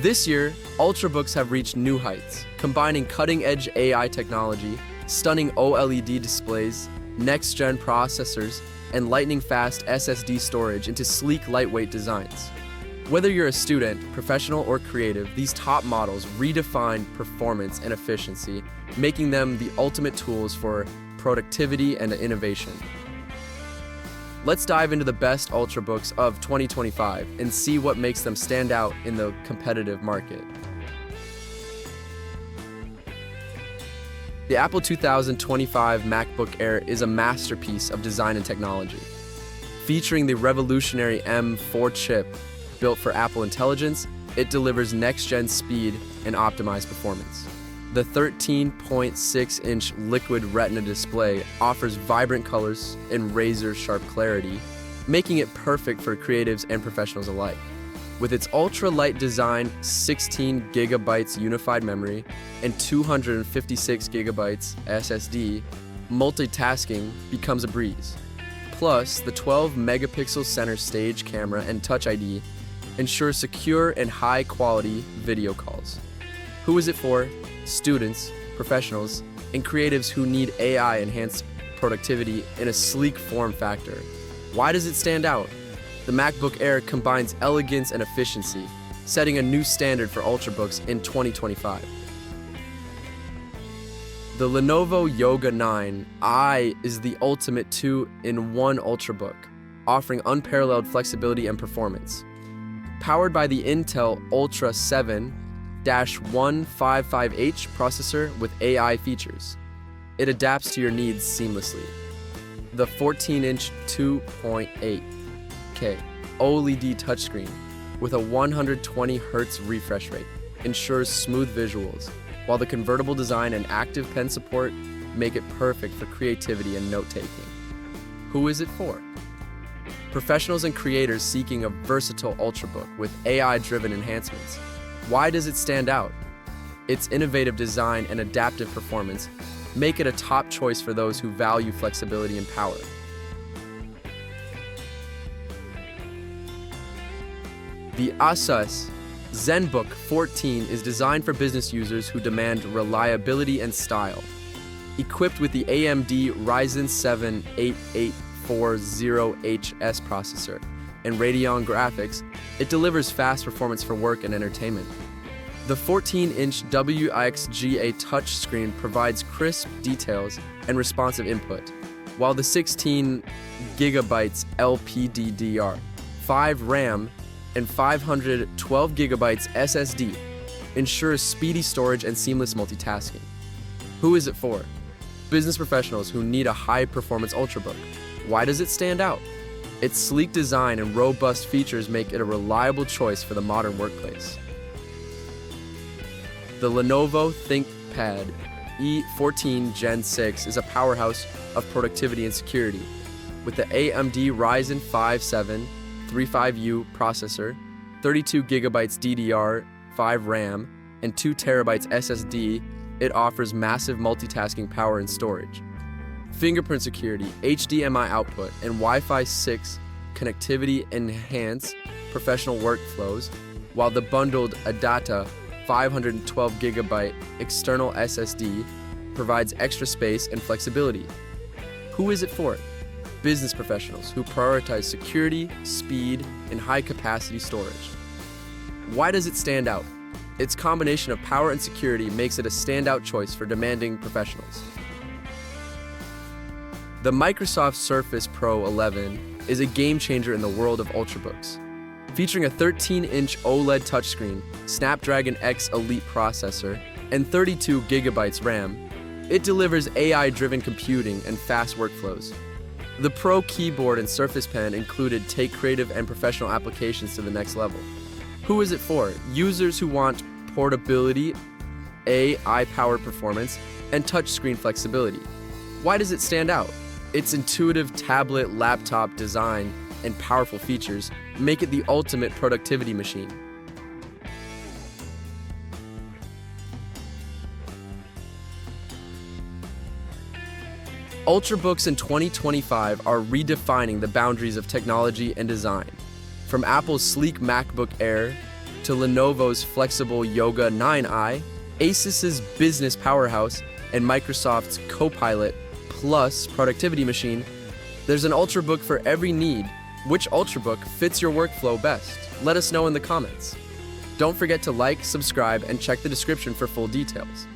This year, Ultrabooks have reached new heights, combining cutting-edge AI technology, stunning OLED displays, next-gen processors, and lightning-fast SSD storage into sleek, lightweight designs. Whether you're a student, professional, or creative, these top models redefine performance and efficiency, making them the ultimate tools for productivity and innovation. Let's dive into the best Ultrabooks of 2025 and see what makes them stand out in the competitive market. The Apple 2025 MacBook Air is a masterpiece of design and technology. Featuring the revolutionary M4 chip built for Apple Intelligence, it delivers next-gen speed and optimized performance. The 13.6-inch liquid retina display offers vibrant colors and razor-sharp clarity, making it perfect for creatives and professionals alike. With its ultra-light design, 16 GB unified memory, and 256 GB SSD, multitasking becomes a breeze. Plus, the 12-megapixel center stage camera and Touch ID ensure secure and high-quality video calls. Who is it for? Students, professionals, and creatives who need AI-enhanced productivity in a sleek form factor. Why does it stand out? The MacBook Air combines elegance and efficiency, setting a new standard for Ultrabooks in 2025. The Lenovo Yoga 9i is the ultimate 2-in-1 Ultrabook, offering unparalleled flexibility and performance. Powered by the Intel Ultra 7-155H processor with AI features, it adapts to your needs seamlessly. The 14-inch 2.8K OLED touchscreen with a 120 Hz refresh rate ensures smooth visuals, while the convertible design and active pen support make it perfect for creativity and note-taking. Who is it for? Professionals and creators seeking a versatile Ultrabook with AI-driven enhancements. Why does it stand out? Its innovative design and adaptive performance make it a top choice for those who value flexibility and power. The ASUS Zenbook 14 is designed for business users who demand reliability and style. Equipped with the AMD Ryzen 7 8840HS processor and Radeon graphics, it delivers fast performance for work and entertainment. The 14-inch WXGA touchscreen provides crisp details and responsive input, while the 16 GB LPDDR5 RAM and 512 GB SSD ensures speedy storage and seamless multitasking. Who is it for? Business professionals who need a high-performance Ultrabook. Why does it stand out? Its sleek design and robust features make it a reliable choice for the modern workplace. The Lenovo ThinkPad E14 Gen 6 is a powerhouse of productivity and security. With the AMD Ryzen 5 7-35U processor, 32 GB DDR5 RAM, and 2 TB SSD, it offers massive multitasking power and storage. Fingerprint security, HDMI output, and Wi-Fi 6 connectivity enhance professional workflows, while the bundled ADATA 512 GB external SSD provides extra space and flexibility. Who is it for? Business professionals who prioritize security, speed, and high-capacity storage. Why does it stand out? Its combination of power and security makes it a standout choice for demanding professionals. The Microsoft Surface Pro 11 is a game-changer in the world of Ultrabooks. Featuring a 13-inch OLED touchscreen, Snapdragon X Elite processor, and 32 GB RAM, it delivers AI-driven computing and fast workflows. The Pro keyboard and Surface Pen included take creative and professional applications to the next level. Who is it for? Users who want portability, AI-powered performance, and touchscreen flexibility. Why does it stand out? Its intuitive tablet laptop design and powerful features make it the ultimate productivity machine. Ultrabooks in 2025 are redefining the boundaries of technology and design. From Apple's sleek MacBook Air to Lenovo's flexible Yoga 9i, ASUS's business powerhouse, and Microsoft's Copilot Plus productivity machine, there's an Ultrabook for every need. Which Ultrabook fits your workflow best? Let us know in the comments. Don't forget to like, subscribe, and check the description for full details.